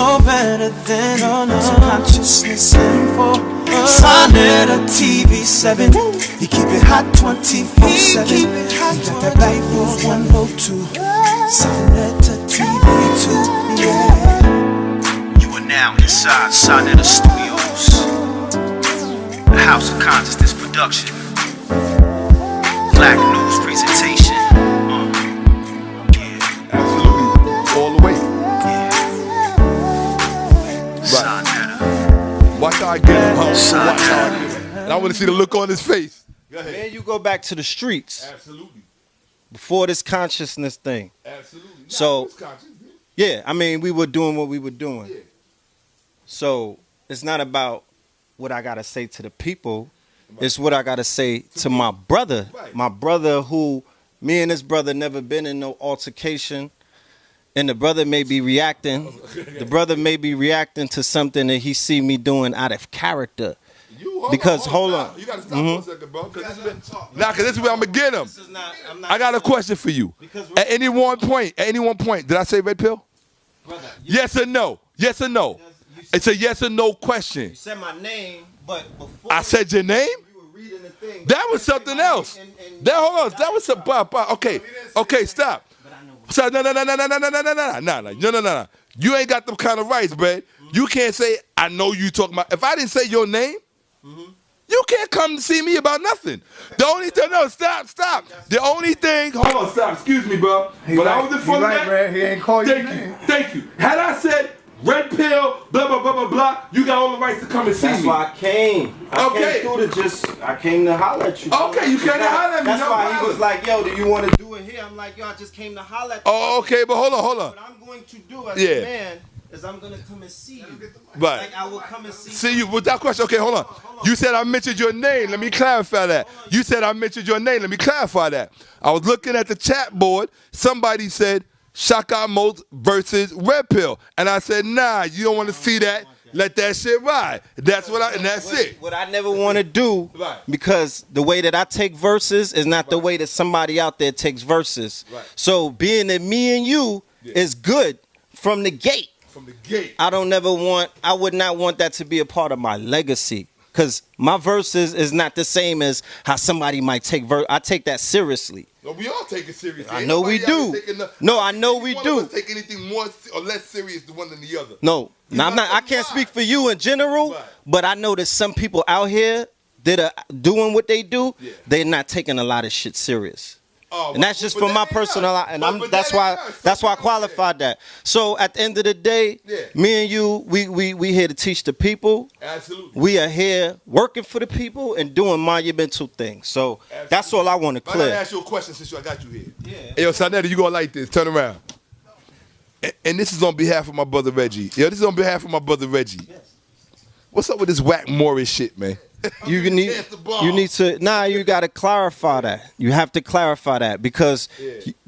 know better than consciousness info. Sonnet or TV7. He keep it hot 24/7. He got that black for 102. Sonnet or TV2. Yeah. You are now inside Sonnet Studios, the House of Consciousness production, Black News presentation. Yeah. Absolutely. All the way. Watch how I get him, huh? Watch how I get him. And I want to see the look on his face. Go ahead. Man, you go back to the streets. Absolutely. Before this consciousness thing. Absolutely. So, yeah, I mean, we were doing what we were doing. Yeah. So, it's not about what I got to say to the people. Right. It's what I got to say to my brother. Right. My brother who, me and his brother never been in no altercation. And the brother may be reacting. The brother may be reacting to something that he see me doing out of character. Hold on. You gotta stop for a second, bro. Because this is where I'm gonna get him. I got a question for you. At any one point, did I say red pill? Brother, yes or no? Yes or no? It's a yes or no question. You said my name, but before I said your name? You were reading the thing. That was something else. Hold on. That was something. Okay, stop. So no. You ain't got them kind of rights, bruh. You can't say, I know you talking about. If I didn't say your name, you can't come to see me about nothing. The only thing, stop. The only thing, hold on, stop. Excuse me, bro. But I was in front of that. He ain't called you. Thank you. Had I said red pill, blah, blah, blah, blah, blah, you got all the rights to come and see me. That's why I came. I came to holler at you. Okay, you came to holler at me. That's why he was like, yo, do you want to do it here? I'm like, yo, I just came to holler at you. Oh, okay, but hold on. What I'm going to do as a man is I'm going to come and see you. Right. Like I will come and see you. With that question, okay, hold on. You said I mentioned your name. Let me clarify that. You said I mentioned your name. Let me clarify that. I was looking at the chat board. Somebody said Shakka Ahmose versus Red Pill. And I said, nah, you don't want to see that. Let that shit ride. That's it. What I never want to do, because the way that I take verses is not the way that somebody out there takes verses. Right. So being that me and you is good from the gate. From the gate. I would not want that to be a part of my legacy. Because my verses is not the same as how somebody might take verse. I take that seriously. No, we all take it seriously. I know we do. I know we do. Take anything more or less serious than one than the other. No, I'm not. I can't speak for you in general, but I know that some people out here that are doing what they do, they're not taking a lot of shit serious. And that's just from my personal life, and that's why I qualified that. So at the end of the day, me and you, we here to teach the people. Absolutely. We are here working for the people and doing monumental things. So that's all I want to clear. I gotta ask you a question since I got you here. Yeah. Hey, yo, Sonetta, you gonna like this? Turn around. And this is on behalf of my brother Reggie. Yo, this is on behalf of my brother Reggie. Yes. What's up with this whack Morris shit, man? You need to you got to clarify that. You have to clarify that because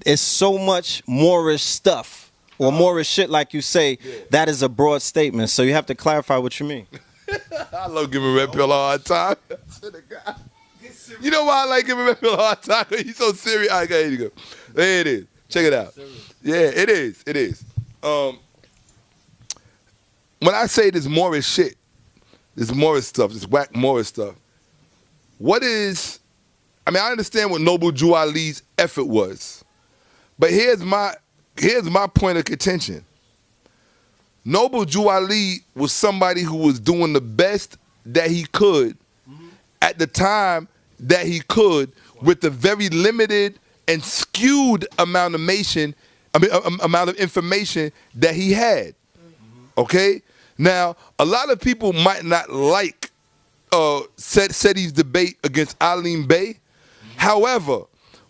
it's so much Moorish stuff or Moorish shit, like you say. That is a broad statement, so you have to clarify what you mean. I love giving Red Pill a hard time. You know why I like giving Red Pill a hard time? He's so serious. All right, here you go. There it is. Check it out. Yeah, it is. It is. When I say this Moorish shit, this Morris stuff, this whack Morris stuff. I understand what Noble Drew Ali's effort was. But here's my point of contention. Noble Drew Ali was somebody who was doing the best that he could at the time that he could with the very limited and skewed amount of information that he had. Okay? Now, a lot of people might not like Seti's debate against Alim Bey. However,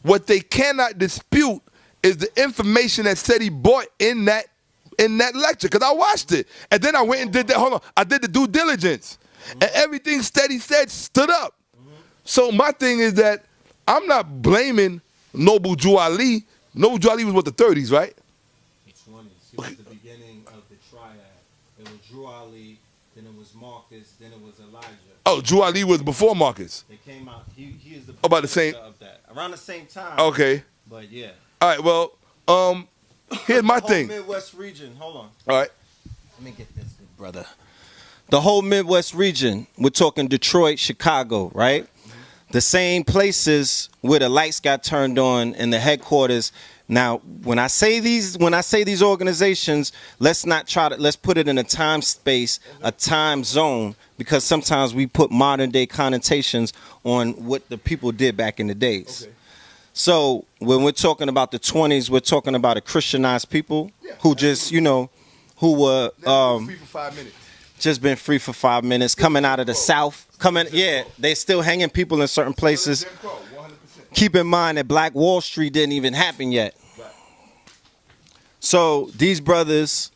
what they cannot dispute is the information that Seti brought in that lecture, because I watched it. And then I went and did that. Hold on. I did the due diligence. And everything Seti said stood up. So my thing is that I'm not blaming Noble Drew Ali. Noble Drew Ali was what, the 30s, right? The 20s. It was the beginning of the triad. It was Drew Ali, then it was Marcus, then it was Elijah. Oh, Drew Ali was before Marcus. They came out. He is the about the same of that. Around the same time. Okay. But yeah. All right. Well, here's my thing. Midwest region. Hold on. All right. Let me get this, good brother. The whole Midwest region, we're talking Detroit, Chicago, right? The same places where the lights got turned on in the headquarters. Now, when I say these organizations, let's put it in a time space, a time zone, because sometimes we put modern day connotations on what the people did back in the days. Okay. So when we're talking about the 20s, we're talking about a Christianized people who just, who were free for 5 minutes. Just been free for 5 minutes, coming out of the South, they still hanging people in certain places. Keep in mind that Black Wall Street didn't even happen yet. Right. So these brothers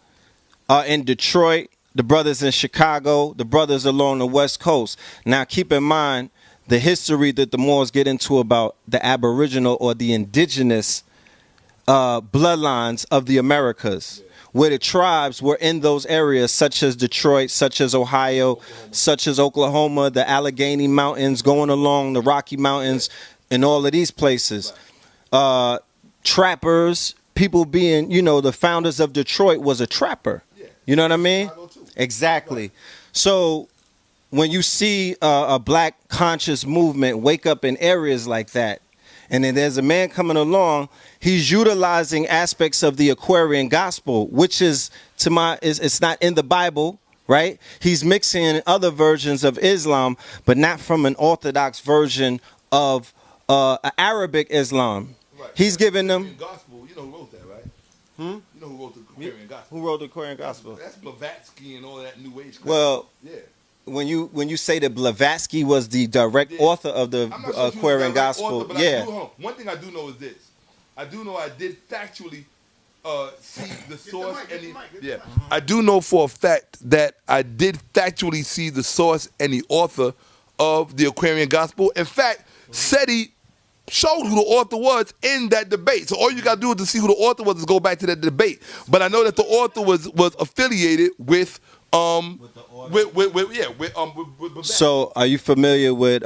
are in Detroit, the brothers in Chicago, the brothers along the West Coast. Now keep in mind the history that the Moors get into about the Aboriginal or the indigenous bloodlines of the Americas, where the tribes were in those areas, such as Detroit, such as Ohio, such as Oklahoma, the Allegheny Mountains, going along the Rocky Mountains, and all of these places. Trappers, people being, the founders of Detroit was a trapper. You know what I mean? Exactly. So when you see a black conscious movement wake up in areas like that, and then there's a man coming along, he's utilizing aspects of the Aquarian gospel, which is, it's not in the Bible, right? He's mixing in other versions of Islam, but not from an orthodox version of Arabic Islam. Right. He's giving them... Gospel, you know who wrote that, right? You know who wrote the Aquarian gospel? Who wrote the Aquarian gospel? That's Blavatsky and all that New Age. Well, yeah. When you say that Blavatsky was the direct author of the Aquarian Gospel, One thing I do know is this: I do know I did factually see the source. I do know for a fact that I did factually see the source and the author of the Aquarian Gospel. In fact, SETI showed who the author was in that debate. So all you got to do is to see who the author was is go back to that debate. But I know that the author was affiliated with. So, are you familiar with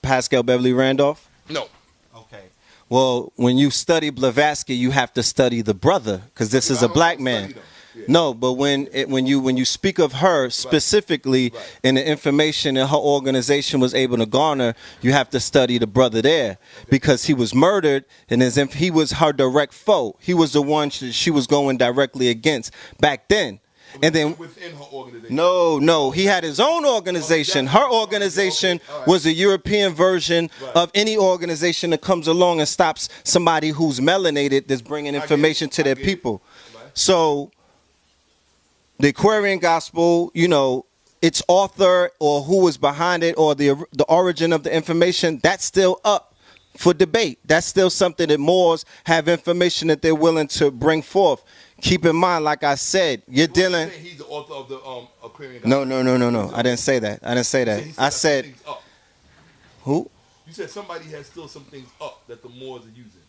Pascal Beverly Randolph? No. Okay. Well, when you study Blavatsky, you have to study the brother, because this is a black man. Yeah. No, but when you speak of her specifically and the information that her organization was able to garner, you have to study the brother there, because he was murdered, and he was her direct foe. He was the one she was going directly against back then. And then within her organization. No, he had his own organization. Her organization was a European version of any organization that comes along and stops somebody who's melanated that's bringing information to their people. So the Aquarian Gospel, its author or who was behind it or the origin of the information, that's still up for debate. That's still something that Moors have information that they're willing to bring forth. Keep in mind, like I said, you're dealing. He's the author of the Aquarian Gospel. No. I didn't say that. I said. Who? You said somebody has still some things up that the Moors are using.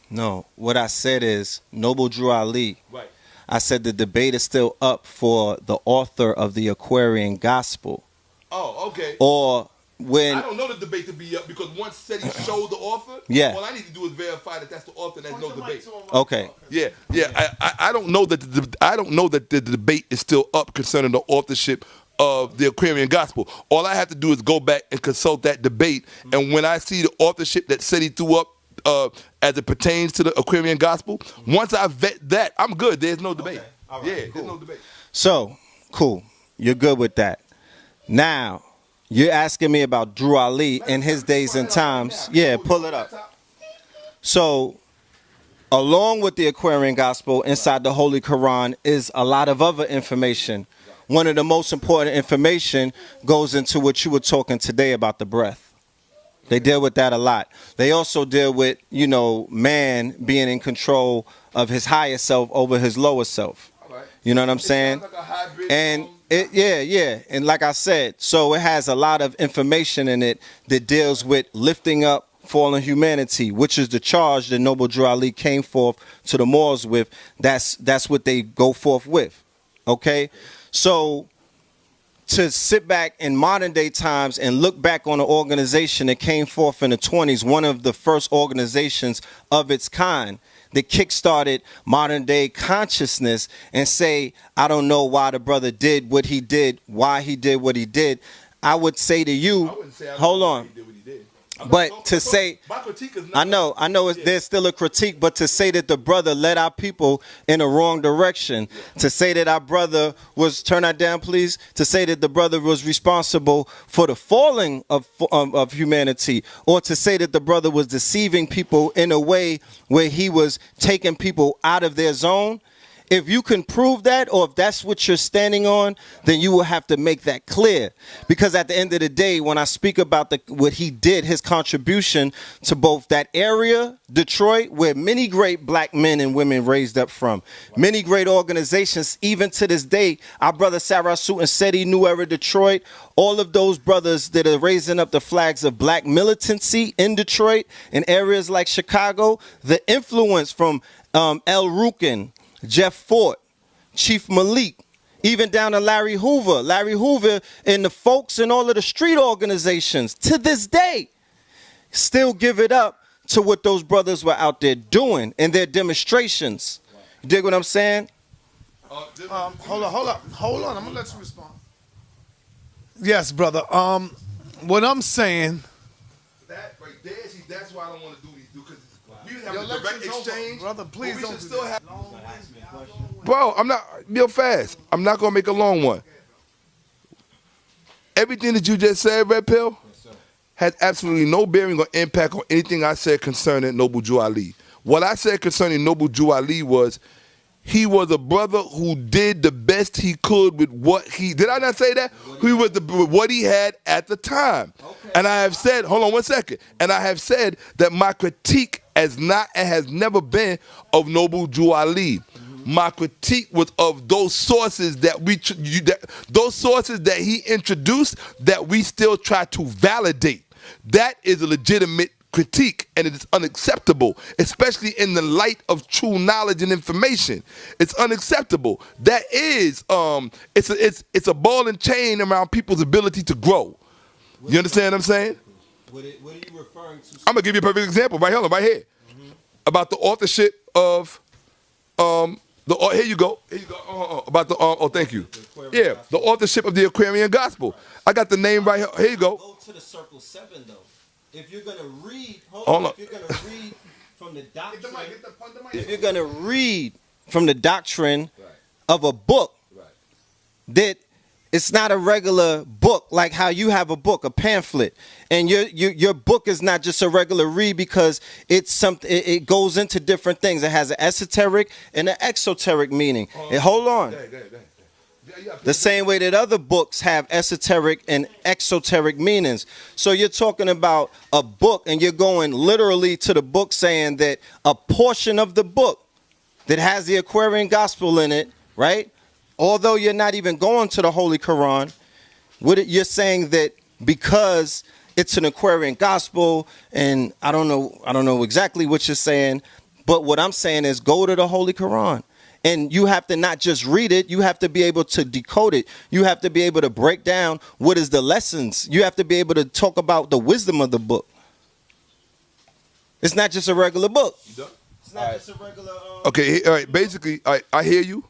No, what I said is Noble Drew Ali. Right. I said the debate is still up for the author of the Aquarian Gospel. Oh, okay. Or when I don't know the debate to be up, because once SETI showed the author, all I need to do is verify that that's the author. There's no debate. Okay. Yeah. I don't know that the debate is still up concerning the authorship of the Aquarian Gospel. All I have to do is go back and consult that debate, and when I see the authorship that SETI threw up as it pertains to the Aquarian Gospel, once I vet that, I'm good. There's no debate. Okay. All right, cool. there's no debate. So, cool. You're good with that. Now, you're asking me about Drew Ali in his days and times. Yeah, pull it up. So, along with the Aquarian Gospel, inside the Holy Quran is a lot of other information. One of the most important information goes into what you were talking today about the breath. They deal with that a lot. They also deal with, man being in control of his higher self over his lower self. You know what I'm saying? And and like I said, so it has a lot of information in it that deals with lifting up fallen humanity, which is the charge that Noble Drew Ali came forth to the Moors with. That's what they go forth with. Okay? So to sit back in modern day times and look back on an organization that came forth in the 20s, one of the first organizations of its kind that kickstarted modern day consciousness and say, I don't know why the brother did what he did, why he did what he did. I would say to you, hold on. But to say, I know there's still a critique, but to say that the brother led our people in the wrong direction, to say that our brother was, turn that down please, to say that the brother was responsible for the falling of humanity, or to say that the brother was deceiving people in a way where he was taking people out of their zone. If you can prove that, or if that's what you're standing on, then you will have to make that clear. Because at the end of the day, when I speak about what he did, his contribution to both that area, Detroit, where many great black men and women raised up from, many great organizations, even to this day, our brother Sarah Sutin said he New Era Detroit, all of those brothers that are raising up the flags of black militancy in Detroit, in areas like Chicago, the influence from El Rukin, Jeff Fort, Chief Malik, even down to Larry Hoover. Larry Hoover and the folks in all of the street organizations to this day still give it up to what those brothers were out there doing in their demonstrations. You dig what I'm saying? Hold on. I'm gonna let you respond. Yes, brother. What I'm saying. That right there, see, that's why I don't want to do these, because we have Your a direct lecture's over, exchange. brother. Please but we don't should do still that. have. Bro, I'm not real fast. I'm not gonna make a long one. Everything that you just said, Red Pill, has absolutely no bearing or impact on anything I said concerning Noble Jew Ali. What I said concerning Noble Jew Ali was he was a brother who did the best he could with what he did. I not say that? He was with what he had at the time. Okay. And I have said, hold on one second. And I have said that my critique has not and has never been of Noble Jew Ali. My critique was of those sources that those sources that he introduced that we still try to validate. That is a legitimate critique, and it is unacceptable, especially in the light of true knowledge and information. It's unacceptable. That is, it's a ball and chain around people's ability to grow. You understand what I'm saying? What are you referring to? I'm gonna give you a perfect example right here, about the authorship of here you go. About the thank you. Yeah, the authorship of the Aquarian Gospel. I got the name right here. Here you go. Go to the Circle 7 though. If you're gonna read, if you're gonna read from the doctrine, if you're gonna read from the doctrine of a book, that it's not a regular book like how you have a book, a pamphlet, and your book is not just a regular read because it's something. It goes into different things. It has an esoteric and an exoteric meaning. And hold on. The same way that other books have esoteric and exoteric meanings. So you're talking about a book and you're going literally to the book saying that a portion of the book that has the Aquarian Gospel in it, right? Although you're not even going to the Holy Quran, you're saying that because it's an Aquarian Gospel, and I don't know exactly what you're saying, but what I'm saying is go to the Holy Quran. And you have to not just read it, you have to be able to decode it. You have to be able to break down what is the lessons. You have to be able to talk about the wisdom of the book. It's not just a regular book. It's not just a regular... Okay, all right, basically, I hear you.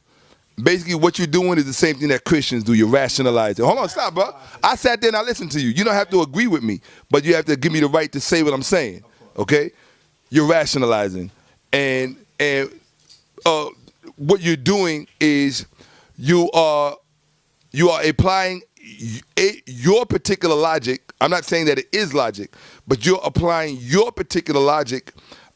Basically, what you're doing is the same thing that Christians do. You're rationalizing. Hold on, stop, bro. I sat there and I listened to you. You don't have to agree with me, but you have to give me the right to say what I'm saying, okay? You're rationalizing. And what you're doing is you are applying your particular logic. I'm not saying that it is logic, but you're applying your particular logic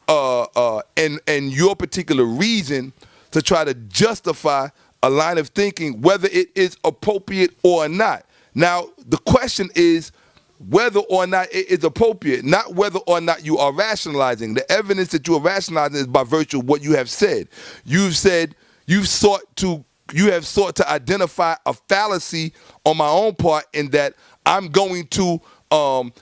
and your particular reason to try to justify a line of thinking, whether it is appropriate or not. Now, the question is whether or not it is appropriate, not whether or not you are rationalizing. The evidence that you are rationalizing is by virtue of what you have said. You have sought to identify a fallacy on my own part in that I'm going to one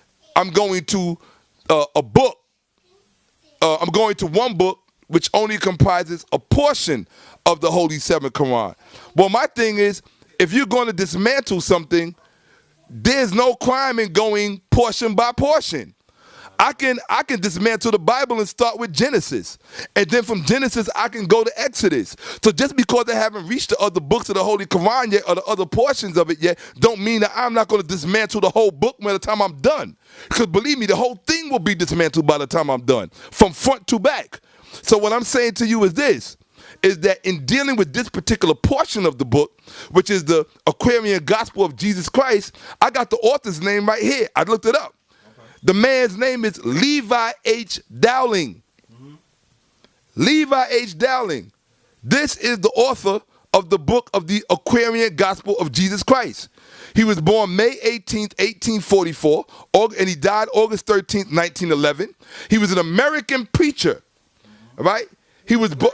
book which only comprises a portion of the Holy Seven Quran. Well, my thing is, if you're going to dismantle something, there's no crime in going portion by portion. I can dismantle the Bible and start with Genesis. And then from Genesis, I can go to Exodus. So just because I haven't reached the other books of the Holy Quran yet or the other portions of it yet, don't mean that I'm not going to dismantle the whole book by the time I'm done. Because believe me, the whole thing will be dismantled by the time I'm done, from front to back. So what I'm saying to you is this, is that in dealing with this particular portion of the book, which is the Aquarian Gospel of Jesus Christ, I got the author's name right here. I looked it up. The man's name is Levi H. Dowling. Levi H. Dowling. This is the author of the book of the Aquarian Gospel of Jesus Christ. He was born May 18th, 1844, and he died August 13th, 1911. He was an American preacher, right? He was born,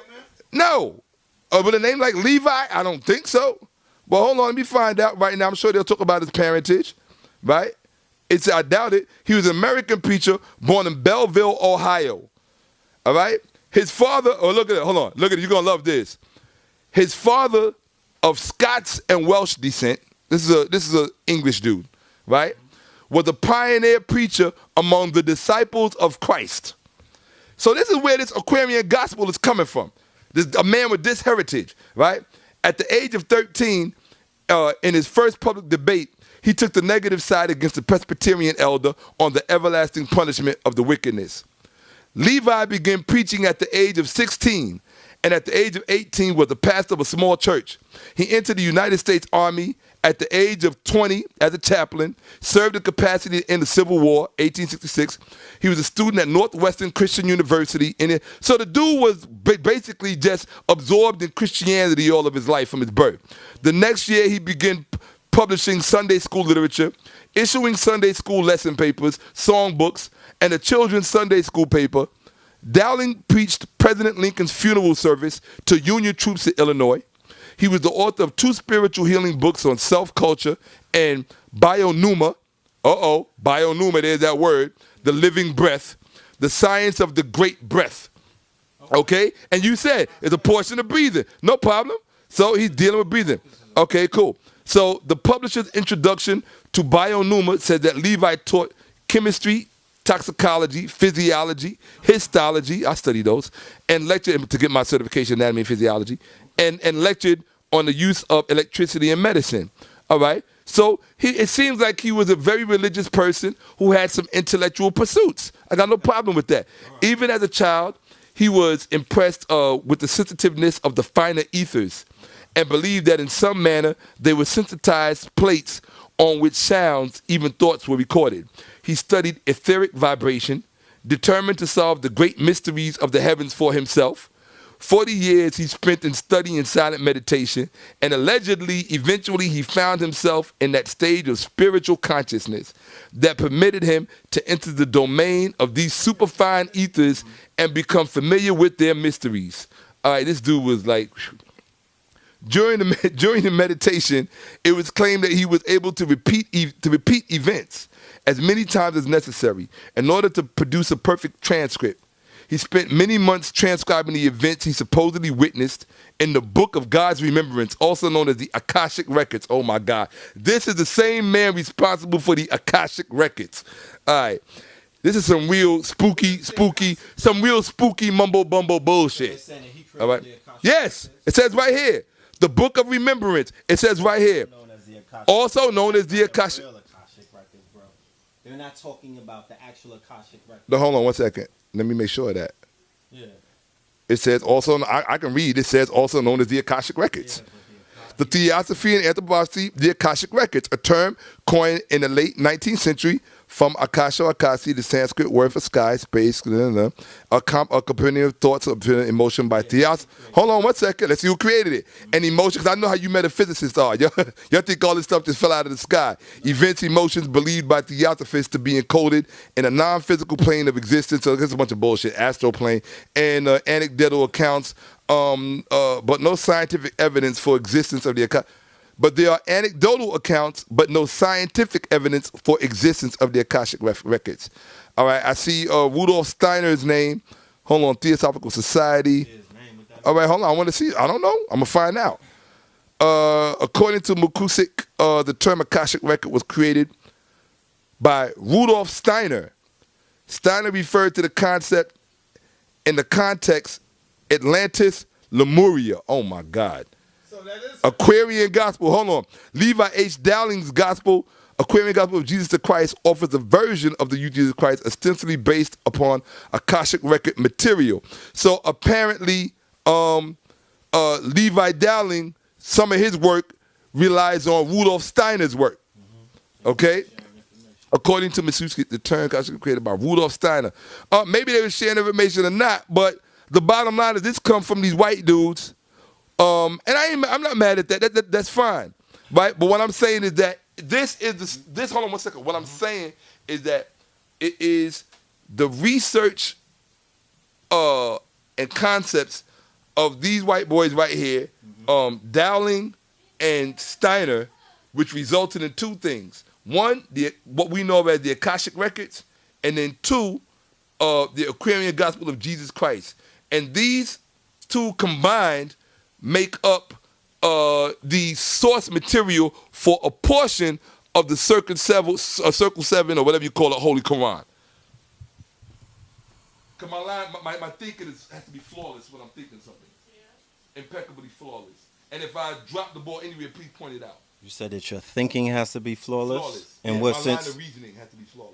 no, with a name like Levi, I don't think so. But hold on, let me find out right now. I'm sure they'll talk about his parentage, right? I doubt it. He was an American preacher born in Belleville, Ohio. All right? His father, look at it, hold on. Look at it, you're going to love this. His father of Scots and Welsh descent, this is a English dude, right? Was a pioneer preacher among the disciples of Christ. So this is where this Aquarian gospel is coming from. A man with this heritage, right? At the age of 13, in his first public debate, he took the negative side against the Presbyterian elder on the everlasting punishment of the wickedness. Levi began preaching at the age of 16, and at the age of 18 was the pastor of a small church. He entered the United States Army at the age of 20 as a chaplain, served in capacity in the Civil War, 1866. He was a student at Northwestern Christian University. So the dude was basically just absorbed in Christianity all of his life from his birth. The next year, he began publishing Sunday school literature, issuing Sunday school lesson papers, songbooks, and a children's Sunday school paper. Dowling preached President Lincoln's funeral service to Union troops in Illinois. He was the author of 2 spiritual healing books on self-culture and bionuma. Bionuma, there's that word, the living breath, the science of the great breath. Okay? And you said it's a portion of breathing. No problem. So he's dealing with breathing. Okay, cool. So the publisher's introduction to bionuma said that Levi taught chemistry, toxicology, physiology, histology, I studied those, and lectured to get my certification in anatomy and physiology, and lectured on the use of electricity in medicine. All right? So it seems like he was a very religious person who had some intellectual pursuits. I got no problem with that. Even as a child, he was impressed with the sensitiveness of the finer ethers and believed that in some manner they were sensitized plates on which sounds, even thoughts, were recorded. He studied etheric vibration, determined to solve the great mysteries of the heavens for himself. 40 years he spent in study and silent meditation, and allegedly, eventually, he found himself in that stage of spiritual consciousness that permitted him to enter the domain of these superfine ethers and become familiar with their mysteries. All right, this dude was like... During the meditation, it was claimed that he was able to repeat events as many times as necessary in order to produce a perfect transcript. He spent many months transcribing the events he supposedly witnessed in the Book of God's Remembrance, also known as the Akashic Records. Oh my God. This is the same man responsible for the Akashic Records. All right. This is some real spooky mumbo bumbo bullshit. All right. Yes. It says right here. The Book of Remembrance. It says right here. Also known as the Akashic. They're not talking about the actual Akashic record. No, hold on 1 second. Let me make sure of that. Yeah. It says also, I can read, it says also known as the Akashic Records. The Theosophy and Anthropology, the Akashic Records, a term coined in the late 19th century from Akasha Akasi, the Sanskrit word for sky, space, a compendium of thoughts of emotion by Theos. Hold on 1 second. Let's see who created it. And emotions, I know how you metaphysicists are. Y'all think all this stuff just fell out of the sky. Events, emotions believed by Theosophists to be encoded in a non-physical plane of existence. So there's a bunch of bullshit, astral plane, and anecdotal accounts, but no scientific evidence for existence of the Akasha. But there are anecdotal accounts, but no scientific evidence for existence of the Akashic Records. All right, I see Rudolf Steiner's name. Hold on, Theosophical Society. All right, hold on, I want to see. I don't know. I'm going to find out. According to McCusick, the term Akashic Record was created by Rudolf Steiner. Steiner referred to the concept in the context Atlantis Lemuria. Oh my God. So that is Aquarian Gospel. Hold on. Levi H. Dowling's Gospel, Aquarian Gospel of Jesus the Christ, offers a version of the youth Jesus Christ ostensibly based upon Akashic record material. So apparently, Levi Dowling, some of his work relies on Rudolf Steiner's work. Okay? According to Masuski, the term Akashic created by Rudolf Steiner. Maybe they were sharing information or not, but the bottom line is this comes from these white dudes. And I'm not mad at that. That's fine, right? But what I'm saying is that this. Hold on one second. What I'm saying is that it is the research and concepts of these white boys right here, Dowling and Steiner, which resulted in two things. One, what we know as the Akashic records, and then two, the Aquarian Gospel of Jesus Christ. And these two combined make up the source material for a portion of the Circle 7, or whatever you call it, Holy Quran. Cause my thinking has to be flawless when I'm thinking something. Impeccably flawless. And if I drop the ball anywhere, please point it out. You said that your thinking has to be flawless. Flawless. In Yeah, what my sense? line of reasoning has to be flawless.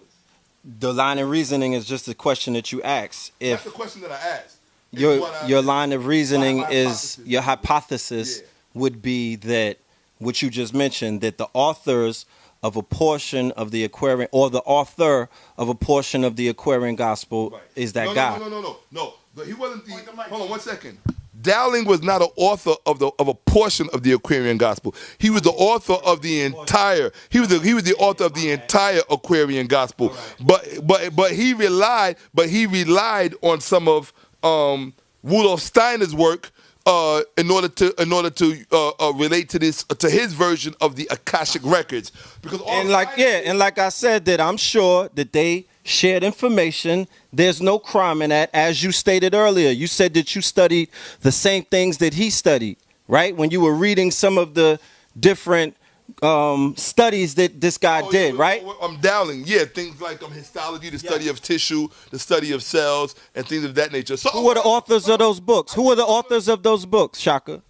The line of reasoning is just a question that you ask. That's If the question that I asked. your line of reasoning is hypothesis. your hypothesis Yeah. would be that what you just mentioned, that the authors of a portion of the Aquarian, or the author of a portion of the Aquarian Gospel, Right. is that no, guy. No. But he wasn't the. Hold on 1 second. Dowling was not an author of a portion of the Aquarian Gospel. He was the author of the entire. He was the author of the entire Aquarian Gospel. But he relied on some of Rudolf Steiner's work in order to relate to this, to his version of the Akashic records. Because And like I said, that I'm sure that they shared information. There's no crime in that. As you stated earlier, you said that you studied the same things that he studied, right? When you were reading some of the different studies that this guy did, right? Dowling, things like histology, the study of tissue, the study of cells, and things of that nature. So, Who were the authors of those books? Who were the authors of those books, Shaka?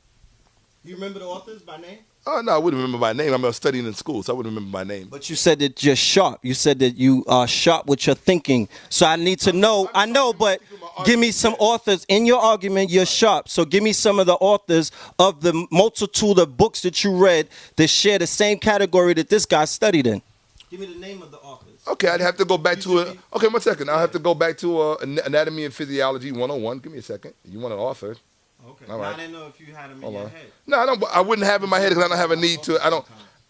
You remember the authors by name? Oh no, I wouldn't remember my name. I'm studying in school, so I wouldn't remember my name. But you said that you're sharp. You said that you are sharp with your thinking. So I need to know. I know, but give me some authors. In your argument, you're sharp. So give me some of the authors of the multitude of books that you read that share the same category that this guy studied in. Give me the name of the authors. Okay, I'd have to go back to it. Okay, 1 second. I'll have to go back to Anatomy and Physiology 101. Give me a second. You want an author? Okay. All right. I didn't know if you had them in your head. No, I don't. I wouldn't have in my head because I don't have a need to.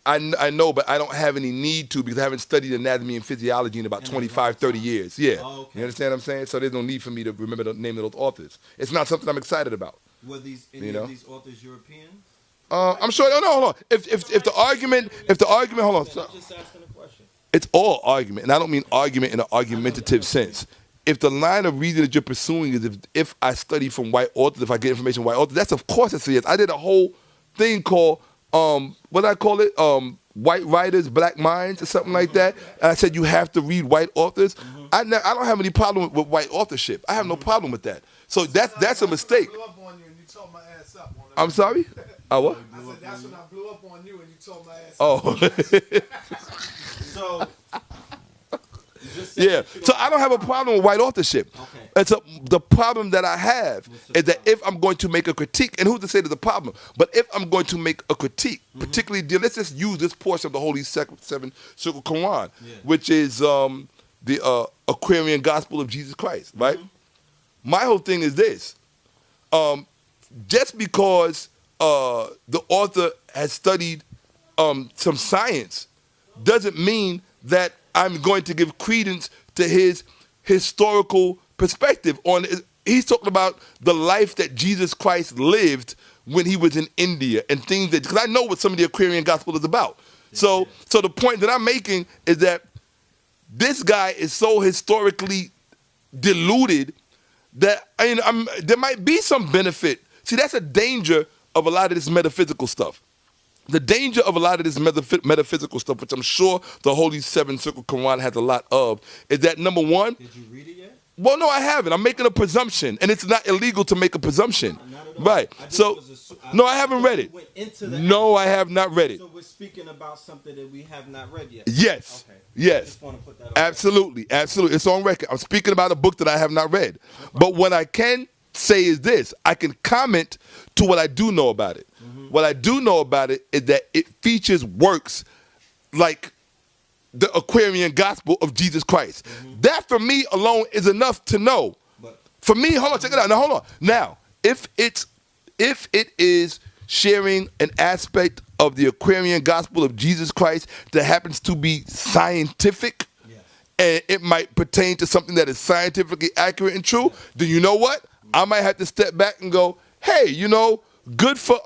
I know, but I don't have any need to because I haven't studied anatomy and physiology in about 25, 30 years. Yeah. Oh, okay. You understand what I'm saying? So there's no need for me to remember the name of those authors. It's not something I'm excited about. Were any of these authors European? I'm sure. No, hold on. If the argument, hold on. So, I'm just asking a question. it's all argument, and I don't mean argument in an argumentative sense. If the line of reason that you're pursuing is if I study from white authors, if I get information from white authors, that's of course it's a yes. I did a whole thing called what did I call it? White writers, black minds, or something like that. And I said you have to read white authors. I don't have any problem with white authorship. I have no problem with that. So that's a mistake. I blew up on you and you tore my ass up. I'm sorry. What? I said that's when I blew up on you and you tore my ass up. Oh. So. Yeah, so I don't have a problem with white authorship. Okay. And so the problem that I have is that if I'm going to make a critique, and who's to say there's a problem, but if I'm going to make a critique, particularly, let's just use this portion of the Holy Seven Circle Quran, which is the Aquarian Gospel of Jesus Christ, right? My whole thing is this. Just because the author has studied some science doesn't mean that I'm going to give credence to his historical perspective on. He's talking about the life that Jesus Christ lived when he was in India and things that, because I know what some of the Aquarian Gospel is about. So the point that I'm making is that this guy is so historically deluded that there might be some benefit. See, that's a danger of a lot of this metaphysical stuff. the danger of a lot of this metaphysical stuff, which I'm sure the Holy Seven Circle Quran has a lot of, is that number one. Did you read it yet? Well, no, I haven't. I'm making a presumption, and it's not illegal to make a presumption. Right. So, no, I haven't read it. No, I have not read it. So we're speaking about something that we have not read yet. Yes. Okay. Yes. Just want to put that on Absolutely. Absolutely. It's on record. I'm speaking about a book that I have not read. But what I can say is this. I can comment to what I do know about it. What I do know about it is that it features works like the Aquarian gospel of Jesus Christ. That for me alone is enough to know. For me, hold on, check it out. Now hold on. Now, if it is sharing an aspect of the Aquarian gospel of Jesus Christ that happens to be scientific, and it might pertain to something that is scientifically accurate and true, then you know what? I might have to step back and go, hey, you know, good for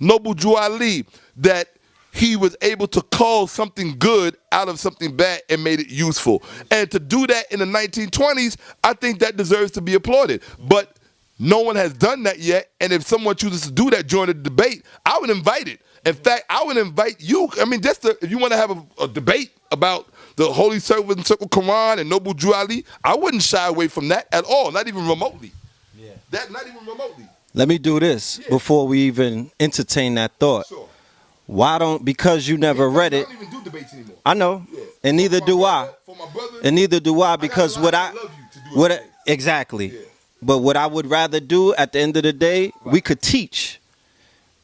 Noble Drew Ali that he was able to call something good out of something bad and made it useful. And to do that in the 1920s, I think that deserves to be applauded. But no one has done that yet. And if someone chooses to do that during the debate, I would invite it. In fact, I would invite you. I mean, if you want to have a debate about the Holy Circle Quran and Noble Drew Ali, I wouldn't shy away from that at all, not even remotely. Not even remotely. Let me do this before we even entertain that thought. Sure. Why don't, because you never read it. I don't even do debates anymore. I know, and neither do I. For my brother, And neither do I, because exactly. But what I would rather do at the end of the day, we could teach.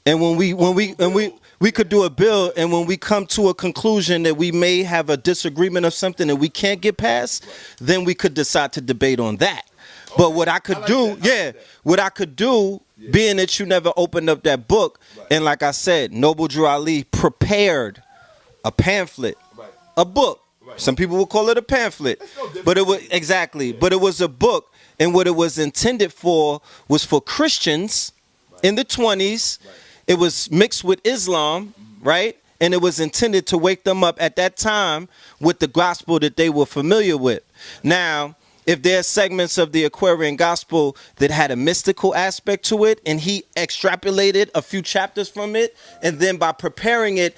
And when we could do a bill, and when we come to a conclusion that we may have a disagreement of something that we can't get past, then we could decide to debate on that. But what I could do, being that you never opened up that book, and like I said, Noble Drew Ali prepared a pamphlet, a book. Some people will call it a pamphlet, but it was a book, and what it was intended for was for Christians in the 20s. It was mixed with Islam, right? And it was intended to wake them up at that time with the gospel that they were familiar with. Now, if there's segments of the Aquarian gospel that had a mystical aspect to it, and he extrapolated a few chapters from it, and then by preparing it,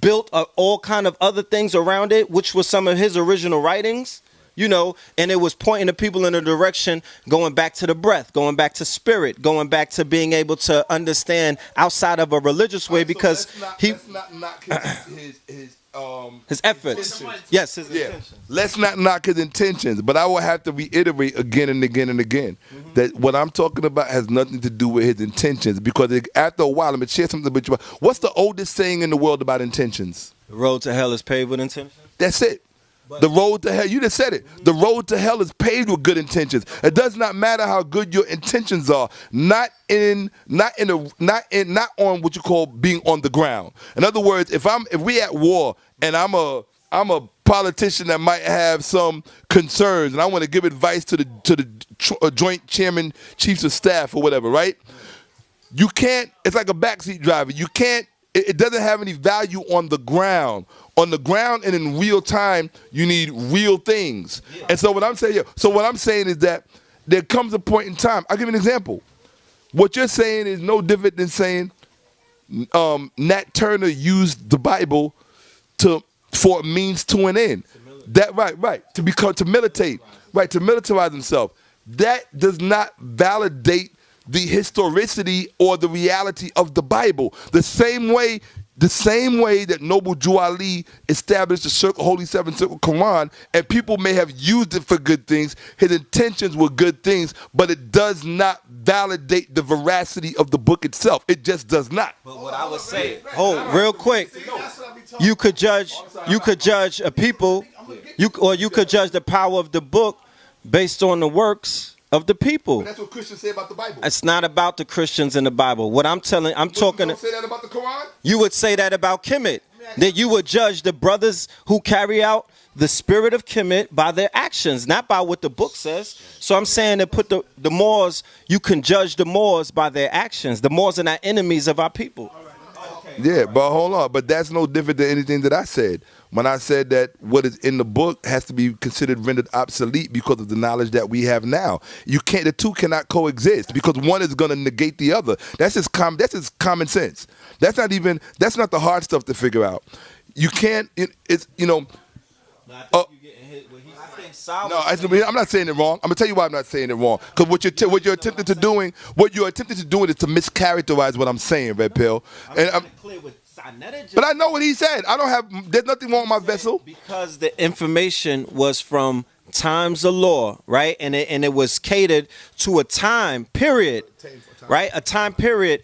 built all kind of other things around it, which was some of his original writings, you know, and it was pointing the people in a direction, going back to the breath, going back to spirit, going back to being able to understand outside of a religious way, because let's not knock his efforts. Yes, his intentions. Let's not knock his intentions, but I will have to reiterate again and again and again that what I'm talking about has nothing to do with his intentions, because after a while, let me share something with you. What's the oldest saying in the world about intentions? The road to hell is paved with intentions. That's it. The road to hell, you just said it. The road to hell is paved with good intentions. It does not matter how good your intentions are. Not on what you call being on the ground. In other words, if we at war and I'm a politician that might have some concerns and I want to give advice to the joint chairman, chiefs of staff or whatever, right? You can't. It's like a backseat driver. You can't. It doesn't have any value on the ground. On the ground and in real time, you need real things. And so what I'm saying is that there comes a point in time. I'll give you an example. What you're saying is no different than saying Nat Turner used the Bible for a means to an end. That right to militate, right, to militarize himself. That does not validate the historicity or the reality of the Bible. The same way that Noble Drew Ali established the Holy Seven Circle Quran, and people may have used it for good things, his intentions were good things, but it does not validate the veracity of the book itself. It just does not. But what I would say, real quick, you could judge a people, you could judge the power of the book based on the works of the people. But that's what Christians say about the Bible. It's not about the Christians in the Bible. What I'm talking. You don't say that about the Quran? You would say that about Kemet. That you would judge the brothers who carry out the spirit of Kemet by their actions, not by what the book says. So I'm saying that put the Moors, you can judge the Moors by their actions. The Moors are not enemies of our people. Yeah, but hold on. But that's no different than anything that I said. When I said that what is in the book has to be considered rendered obsolete because of the knowledge that we have now. The two cannot coexist because one is going to negate the other. That's just common sense. That's not the hard stuff to figure out. You can't. No, I'm not saying it wrong. I'm gonna tell you why I'm not saying it wrong. Because what you're attempting to doing is to mischaracterize what I'm saying, Red Pill. But I know what he said. There's nothing wrong with my vessel. Because the information was from times of law, right? And it was catered to a time period, right? A time period.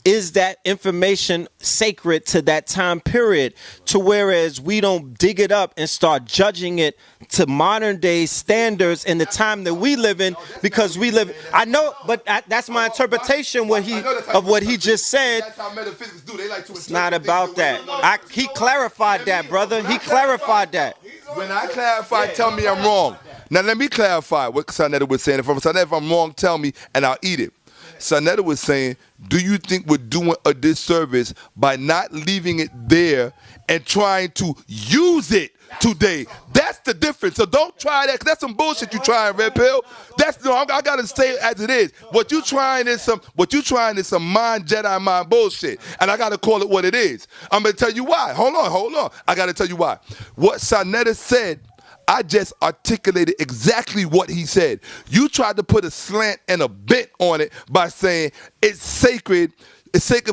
Is that information sacred to that time period? To whereas we don't dig it up and start judging it to modern day standards in the time that we live in, because we live. I know, but that's my interpretation. Of what he just said. That's how metaphysics do. They like to. It's not about that. He clarified that, brother. He clarified that. When I clarify, tell me I'm wrong. Now let me clarify what Sanetta was saying. If I'm wrong, tell me, and I'll eat it. Sanetta was saying, do you think we're doing a disservice by not leaving it there and trying to use it today? That's the difference. So don't try that, 'cause that's some bullshit you trying, Red Pill. I gotta say it as it is. What you trying is some mind Jedi mind bullshit. And I gotta call it what it is. I'm gonna tell you why. Hold on. I gotta tell you why. What Sanetta said, I just articulated exactly what he said. You tried to put a slant and a bent on it by saying it's sacred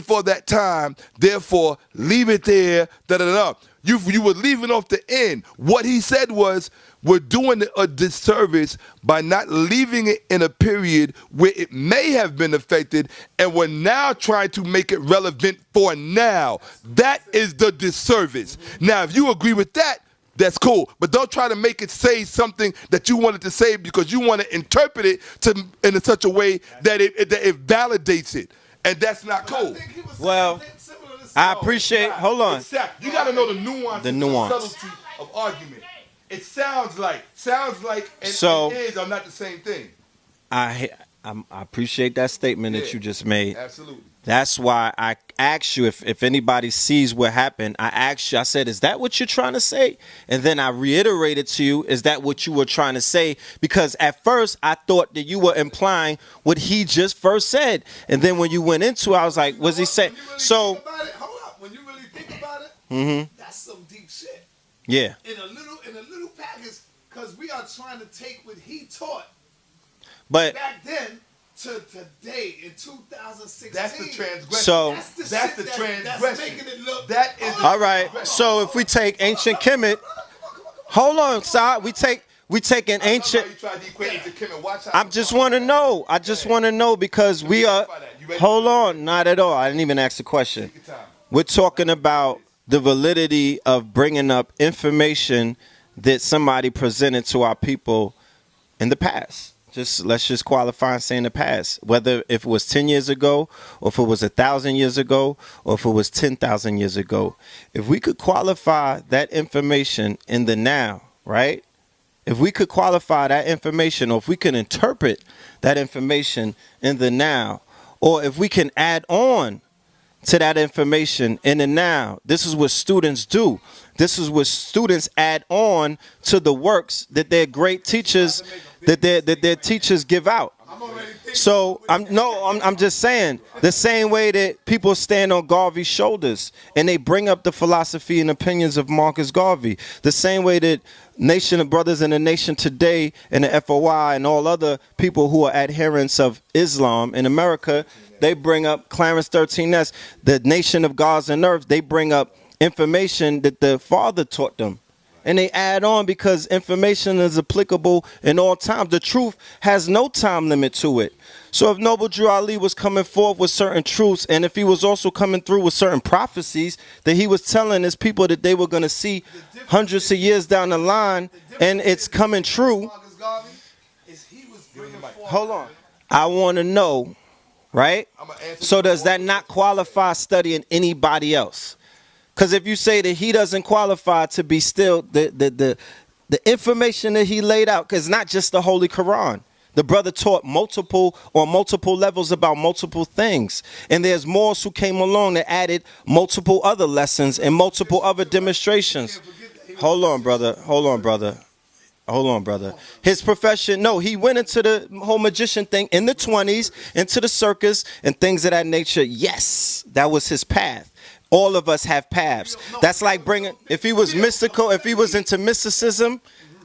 for that time, therefore leave it there, da-da-da. You were leaving off the end. What he said was, we're doing a disservice by not leaving it in a period where it may have been affected, and we're now trying to make it relevant for now. That is the disservice. Now, if you agree with that, that's cool, but don't try to make it say something that you wanted to say because you want to interpret it in such a way that it validates it, and that's not cool. Well, I appreciate. Hold on. You got to know the nuance, the subtlety of argument. It sounds like, and so, it is, are not the same thing. I appreciate that statement that you just made. Absolutely. That's why I asked you if anybody sees what happened. I said, is that what you're trying to say? And then I reiterated to you, is that what you were trying to say? Because at first I thought that you were implying what he just first said. And then when you went into it, I was like, what's he saying? So, hold up. When you really think about it, that's some deep shit. Yeah. In a little package, because we are trying to take what he taught. But back then to today in 2016. That's the transgression. So that's the transgression. That's making it look. That is all right. So if we take ancient Kemet, hold on, sir. We take an ancient. I just want to know. I just want to know because we are. Hold on, not at all. I didn't even ask the question. We're talking about the validity of bringing up information that somebody presented to our people in the past. Let's just qualify and say in the past, whether if it was 10 years ago, or if it was 1,000 years ago, or if it was 10,000 years ago. If we could qualify that information in the now, right? If we could qualify that information, or if we can interpret that information in the now, or if we can add on to that information in the now, this is what students do. This is what students add on to the works that their great teachers, that their teachers give out. So I'm just saying, the same way that people stand on Garvey's shoulders and they bring up the philosophy and opinions of Marcus Garvey, the same way that Nation of Brothers in the Nation Today and the FOI and all other people who are adherents of Islam in America, they bring up Clarence 13S, the Nation of Gods and Earth, they bring up information that the Father taught them. And they add on because information is applicable in all times. The truth has no time limit to it. So if Noble Drew Ali was coming forth with certain truths, and if he was also coming through with certain prophecies that he was telling his people that they were going to see hundreds of years down the line, and it's coming true. Hold on. I want to know, right? So does that not qualify studying anybody else? Because if you say that he doesn't qualify to be still the information that he laid out, because not just the Holy Quran. The brother taught on multiple levels about multiple things. And there's more who came along that added multiple other lessons and multiple other demonstrations. Hold on, brother. His profession, no, he went into the whole magician thing in the 20s, into the circus and things of that nature. Yes, that was his path. All of us have paths. That's like bringing, if he was mystical, if he was into mysticism,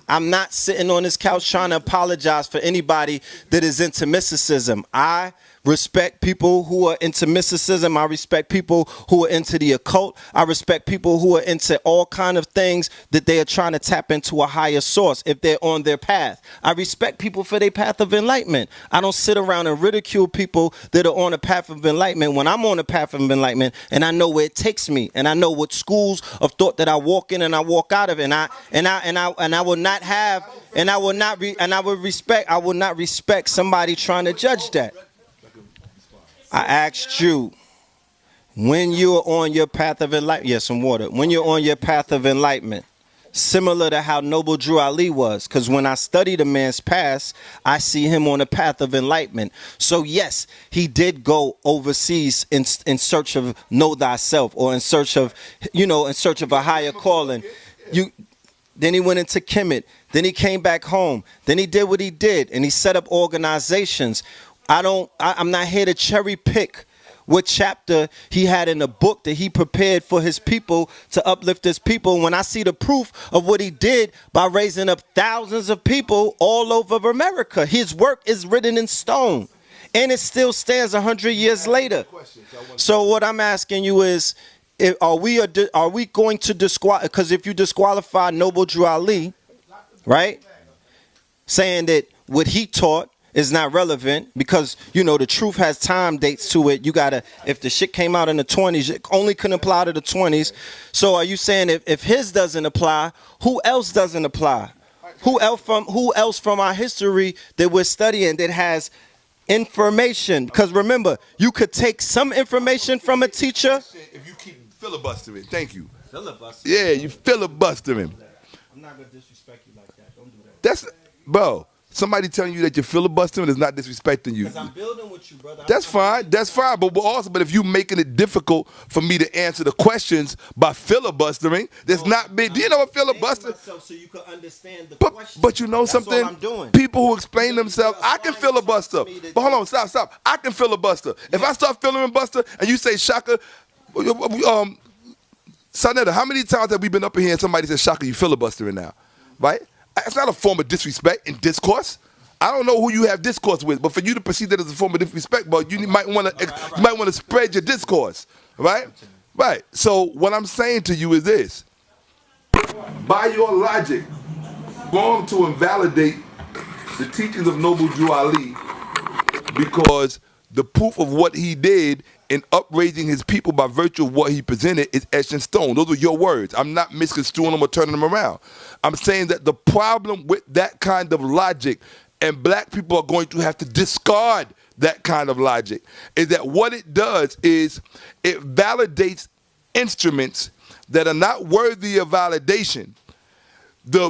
I'm not sitting on this couch trying to apologize for anybody that is into mysticism. I respect people who are into mysticism. I respect people who are into the occult. I respect people who are into all kind of things that they are trying to tap into a higher source if they're on their path. I respect people for their path of enlightenment. I don't sit around and ridicule people that are on a path of enlightenment when I'm on a path of enlightenment and I know where it takes me and I know what schools of thought that I walk in and I walk out of, and I will not have, and I will not respect somebody trying to judge that. I asked you, when you're on your path of enlightenment, yes, some water. When you're on your path of enlightenment, similar to how Noble Drew Ali was, because when I study the man's past, I see him on a path of enlightenment. So yes, he did go overseas in search of know thyself, or in search of a higher calling. Then he went into Kemet. Then he came back home. Then he did what he did, and he set up organizations. I'm not here to cherry pick what chapter he had in the book that he prepared for his people to uplift his people. When I see the proof of what he did by raising up thousands of people all over America, his work is written in stone and it still stands 100 years later. So what I'm asking you is, are we going to disqualify? Because if you disqualify Noble Drew Ali, right, saying that what he taught is not relevant because, the truth has time dates to it. You gotta, if the shit came out in the 20s, it only can apply to the 20s. So are you saying if his doesn't apply, who else doesn't apply? Who else from our history that we're studying that has information? Because remember, you could take some information from a teacher. If you keep filibustering, thank you. Filibustering? Yeah, you filibustering. I'm not gonna disrespect you like that. Don't do that. That's, bro. Somebody telling you that you're filibustering is not disrespecting you. Because I'm building with you, brother. That's fine. That's fine. But if you making it difficult for me to answer the questions by filibustering, that's not big. Do you know what filibuster? So you can understand the question. But you know that's something? All I'm doing. People who explain themselves, I can filibuster. But hold on, stop. I can filibuster. If I start filibuster and you say Shakka, Sanetta, how many times have we been up in here and somebody said Shakka, you filibustering now, right? It's not a form of disrespect in discourse. I don't know who you have discourse with, but for you to perceive that as a form of disrespect, but you might want to spread your discourse, right? Right. So what I'm saying to you is this: by your logic, going to invalidate the teachings of Noble Drew Ali because the proof of what he did in upraising his people by virtue of what he presented is etched in stone. Those are your words. I'm not misconstruing them or turning them around. I'm saying that the problem with that kind of logic, and black people are going to have to discard that kind of logic, is that what it does is it validates instruments that are not worthy of validation. The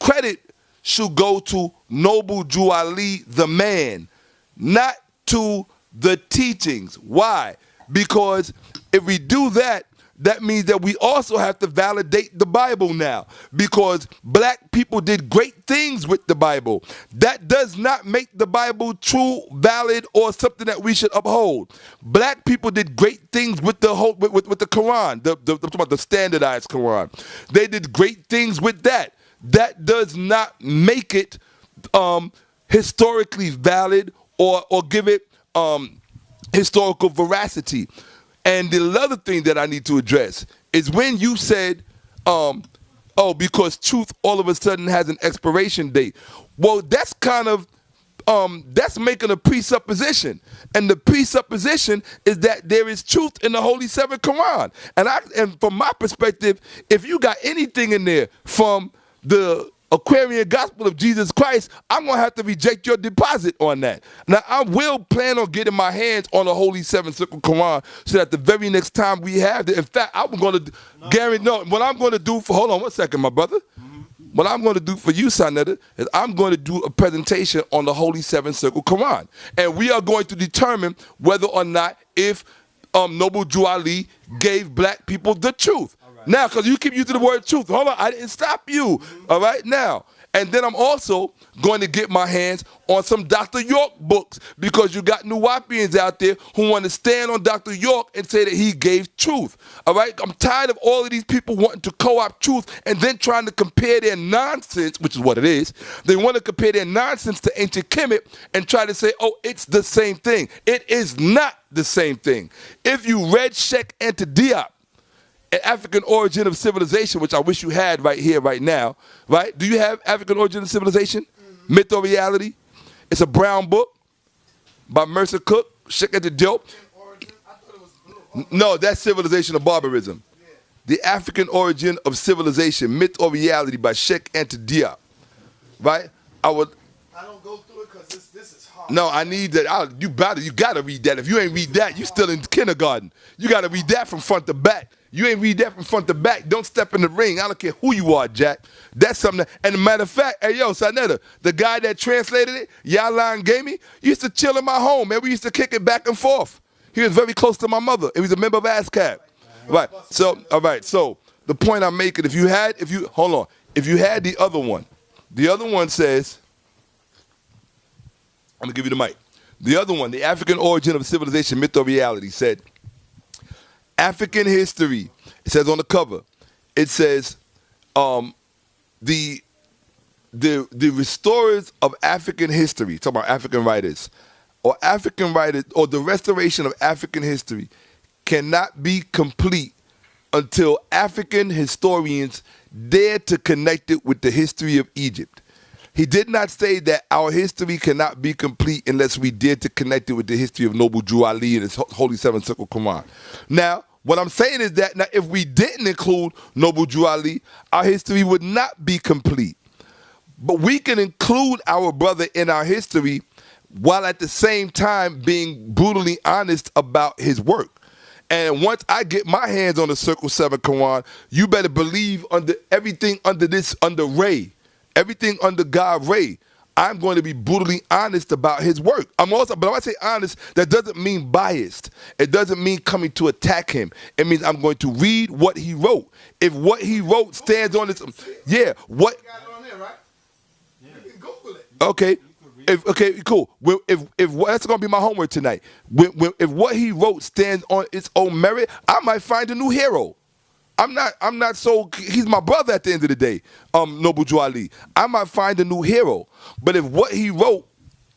credit should go to Noble Drew Ali, the man, not to the teachings. Why? Because if we do that, that means that we also have to validate the Bible now, because black people did great things with the Bible. That does not make the Bible true, valid, or something that we should uphold. Black people did great things with the whole with the Quran, the standardized Quran. They did great things with that. That does not make it historically valid or give it historical veracity. And the other thing that I need to address is when you said, because truth all of a sudden has an expiration date. Well, that's kind of, that's making a presupposition. And the presupposition is that there is truth in the Holy Seven Quran. And from my perspective, if you got anything in there from the Aquarian gospel of Jesus Christ, I'm going to have to reject your deposit on that. Now, I will plan on getting my hands on the Holy Seven Circle Quran so that the very next time we have it, in fact, I'm going to guarantee, what I'm going to do hold on one second, my brother. what I'm going to do for you, Sanetta, is I'm going to do a presentation on the Holy Seven Circle Quran. And we are going to determine whether or not if Noble Drew Ali gave black people the truth. Right. Now, because you keep using the word truth. Hold on, I didn't stop you. All right, now. And then I'm also going to get my hands on some Dr. York books because you got Nuwapians out there who want to stand on Dr. York and say that he gave truth. All right? I'm tired of all of these people wanting to co-opt truth and then trying to compare their nonsense, which is what it is. They want to compare their nonsense to ancient Kemet and try to say, oh, it's the same thing. It is not the same thing. If you read Sheikh Anta Diop, An African Origin of Civilization, which I wish you had right here, right now, right? Do you have African Origin of Civilization? Mm-hmm. Myth or Reality? It's a brown book by Mercer Cook, Shakka Ahmose Red. No, that's Civilization of Barbarism. Yeah. The African Origin of Civilization, Myth or Reality by Sheikh Anta Diop, right? I don't go through it because this is hard. No, I need that. You gotta read that. If you ain't read that, you still in kindergarten. You gotta read that from front to back. You ain't read that from front to back. Don't step in the ring. I don't care who you are, Jack. That's something that, and a matter of fact, hey, yo, Sanetta, the guy that translated it, Yalan Gamey, used to chill in my home, man. We used to kick it back and forth. He was very close to my mother. He was a member of ASCAP. Right. So, all right. So the point I'm making, if you had the other one says, I'm gonna give you the mic. The other one, the African Origin of Civilization, Myth or Reality, said, African history, it says on the cover, it says the restorers of African history, talking about African writers, or the restoration of African history cannot be complete until African historians dare to connect it with the history of Egypt. He did not say that our history cannot be complete unless we dare to connect it with the history of Noble Drew Ali and his Holy Seven Circle Quran. Now, what I'm saying is that now if we didn't include Noble Drew Ali, our history would not be complete. But we can include our brother in our history while at the same time being brutally honest about his work. And once I get my hands on the Circle 7 Quran, you better believe under everything under Ray, everything under God Ray, I'm going to be brutally honest about his work. But when I say honest, that doesn't mean biased. It doesn't mean coming to attack him. It means I'm going to read what he wrote. If what he wrote stands on its, yeah, what? You got it on there, right? Yeah. You can Google it. Okay. Okay, cool. If that's gonna be my homework tonight. If what he wrote stands on its own merit, I might find a new hero. I'm not so. He's my brother at the end of the day. Noble Drew Ali. I might find a new hero. But if what he wrote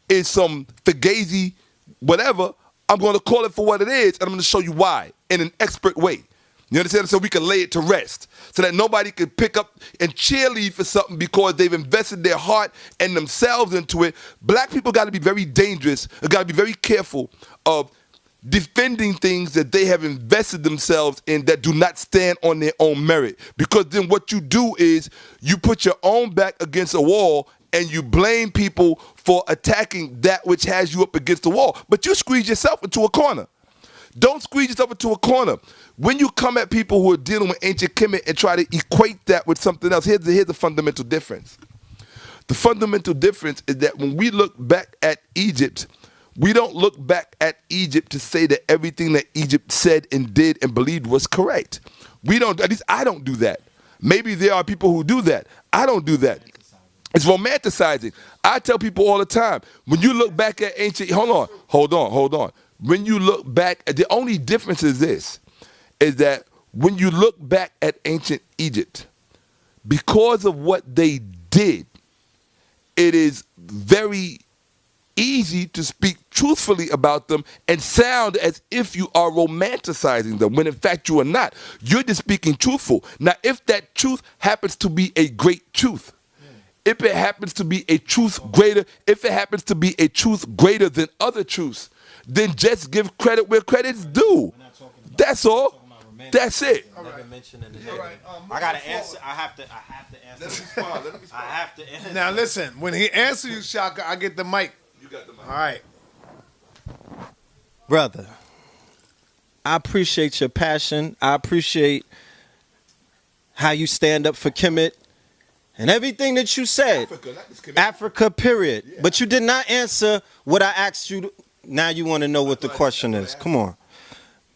is some fugazi, whatever, I'm going to call it for what it is, and I'm going to show you why in an expert way. You understand? So we can lay it to rest, so that nobody can pick up and cheerlead for something because they've invested their heart and themselves into it. Black people got to be very dangerous. Got to be very careful of defending things that they have invested themselves in that do not stand on their own merit. Because then what you do is you put your own back against a wall and you blame people for attacking that which has you up against the wall. But you squeeze yourself into a corner. Don't squeeze yourself into a corner. When you come at people who are dealing with ancient Kemet and try to equate that with something else, here's the fundamental difference. The fundamental difference is that when we look back at Egypt, we don't look back at Egypt to say that everything that Egypt said and did and believed was correct. We don't, at least I don't do that. Maybe there are people who do that. I don't do that. It's romanticizing. I tell people all the time, when you look back at ancient, hold on. When you look back, the only difference is this, is that when you look back at ancient Egypt, because of what they did, it is very easy to speak truthfully about them and sound as if you are romanticizing them, when in fact you are not. You're just speaking truthful. Now, if that truth happens to be a great truth, if it happens to be a truth greater, than other truths, then just give credit where credit's due. That's all. That's it. I gotta answer. I have to answer. Let him respond. I have to answer. Now listen, when he answers you, Shaka, I get the mic. You got the mic. All right. Brother, I appreciate your passion. I appreciate how you stand up for Kemet, And everything that you said, Africa, not this Kemet. Africa, period. Yeah. But you did not answer what I asked you. Now you want to know what the question is. Come on.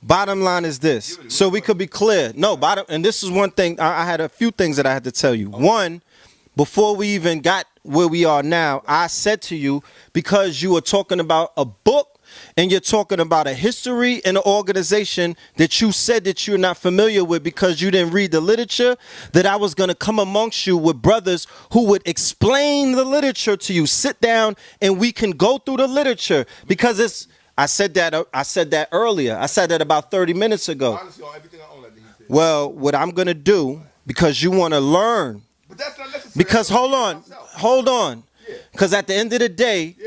Bottom line is this, so we could be clear. No, and this is one thing. I had a few things that I had to tell you. One, before we even got where we are now, I said to you, because you were talking about a book and you're talking about a history and an organization that you said that you're not familiar with because you didn't read the literature, that I was going to come amongst you with brothers who would explain the literature to you. Sit down and we can go through the literature, because it's, I said that earlier. I said that about 30 minutes ago. Honestly, on everything I own, like he said. Well, what I'm going to do, because you want to learn, But that's not necessary. because hold on. Yeah. Because at the end of the day,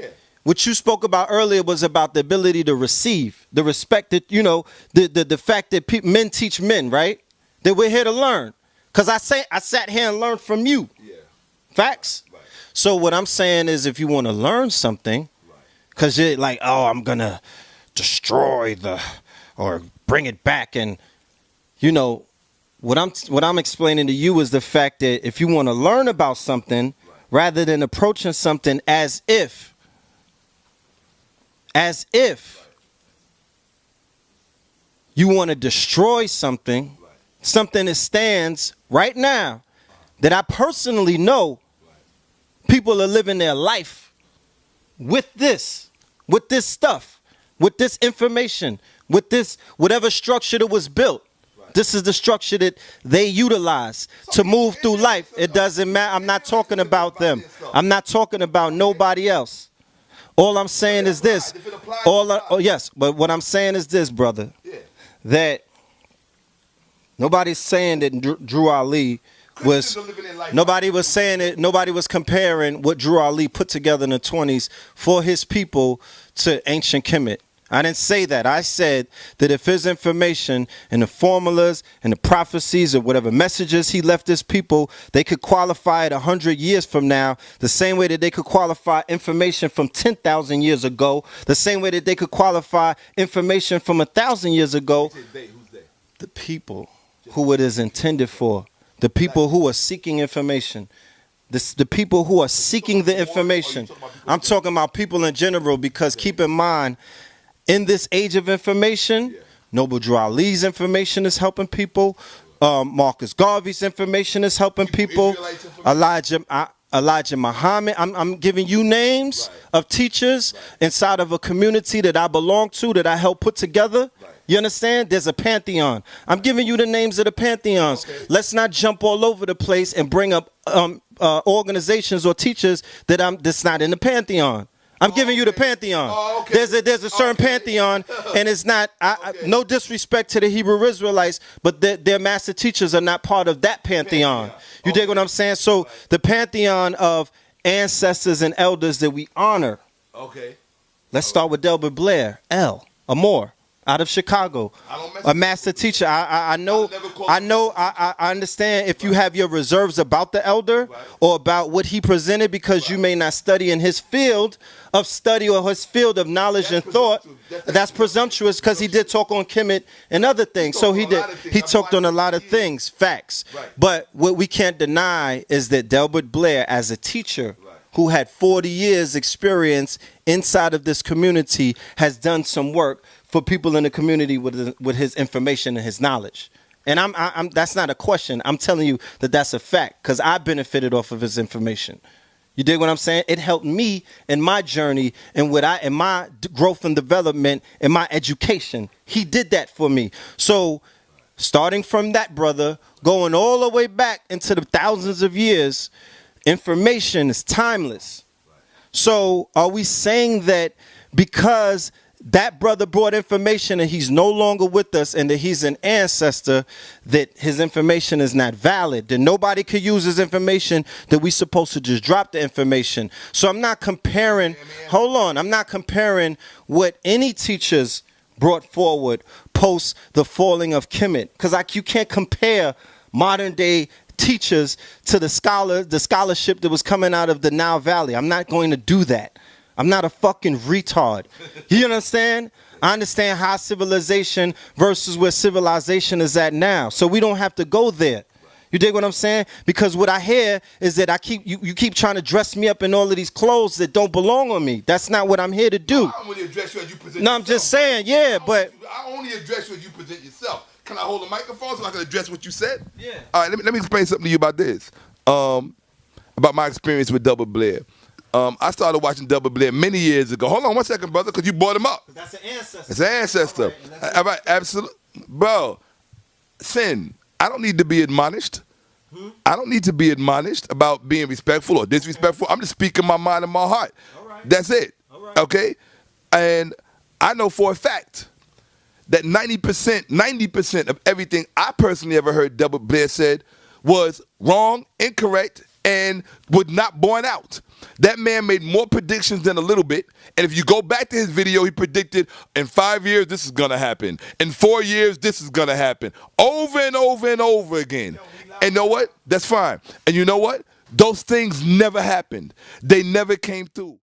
what you spoke about earlier was about the ability to receive, the respect that, you know, the fact that men teach men, right? That we're here to learn. Because I sat here and learned from you. Yeah. Facts? Right. So what I'm saying is, if you want to learn something, because you're like, oh, I'm going to destroy or bring it back. And, you know, what I'm explaining to you is the fact that if you want to learn about something, rather than approaching something as if you want to destroy something, something that stands right now, that I personally know people are living their life with this stuff, with this information, with this, whatever structure that was built. This is the structure that they utilize to move through life. It doesn't matter. I'm not talking about them. I'm not talking about nobody else. All I'm saying is this. Yes, but what I'm saying is this, brother. That nobody's saying that Drew Ali was, nobody was saying it, nobody was comparing what Drew Ali put together in the 20s for his people to ancient Kemet. I didn't say that. I said that if his information and the formulas and the prophecies or whatever messages he left his people, they could qualify it 100 years from now, the same way that they could qualify information from 10,000 years ago, the same way that they could qualify information from 1,000 years ago. Who's they? The people who it is intended for, the people who are seeking information. The people who are seeking the information. I'm talking about people in general, because keep in mind, in this age of information, Noble Drew Ali's information is helping people. Marcus Garvey's information is helping people. Elijah Muhammad. I'm giving you names of teachers inside of a community that I belong to, that I helped put together. You understand? There's a pantheon. I'm giving you the names of the pantheons. Okay. Let's not jump all over the place and bring up organizations or teachers that's not in the pantheon. I'm giving you the pantheon. Oh, okay. There's a certain pantheon, and it's not, no disrespect to the Hebrew Israelites, but their master teachers are not part of that pantheon. You dig what I'm saying? So the pantheon of ancestors and elders that we honor. Okay. Let's start with Delbert Blair, Amor, out of Chicago, a master teacher. I understand if you have your reserves about the elder or about what he presented, because you may not study in his field of study or his field of knowledge and thought. That's presumptuous, because he did talk on Kemet and other things. So he talked on a lot of things, facts. But what we can't deny is that Delbert Blair, as a teacher who had 40 years experience inside of this community, has done some work for people in the community with his information and his knowledge. And I'm that's not a question. I'm telling you that that's a fact, because I benefited off of his information. You dig what I'm saying? It helped me in my journey and in my growth and development, in my education. He did that for me. So starting from that brother, going all the way back into the thousands of years, information is timeless. So are we saying that because that brother brought information and he's no longer with us and that he's an ancestor, that his information is not valid, that nobody could use his information, that we supposed to just drop the information? So I'm not comparing, I'm not comparing what any teachers brought forward post the falling of Kemet, because you can't compare modern day teachers to the scholarship that was coming out of the Nile Valley. I'm not going to do that. I'm not a fucking retard. You understand? I understand high civilization versus where civilization is at now. So we don't have to go there. You dig what I'm saying? Because what I hear is that you keep trying to dress me up in all of these clothes that don't belong on me. That's not what I'm here to do. I don't want to address you as you present No, yourself. I'm just saying, yeah, but I only address you as you present yourself. Can I hold a microphone so I can address what you said? Yeah. All right, let me explain something to you about this. About my experience with Double Blair. I started watching Double Blair many years ago. Hold on 1 second, brother, because you brought him up. that's an ancestor. It's an ancestor. All right, absolutely. Bro, Sin, I don't need to be admonished. I don't need to be admonished about being respectful or disrespectful. I'm just speaking my mind and my heart. All right. That's it. All right. Okay? And I know for a fact that 90% of everything I personally ever heard Double Blair said was wrong, incorrect, and was not borne out. That man made more predictions than a little bit. And if you go back to his video, he predicted in 5 years, this is going to happen. In 4 years, this is going to happen. Over and over and over again. And you know what? That's fine. And you know what? Those things never happened. They never came through.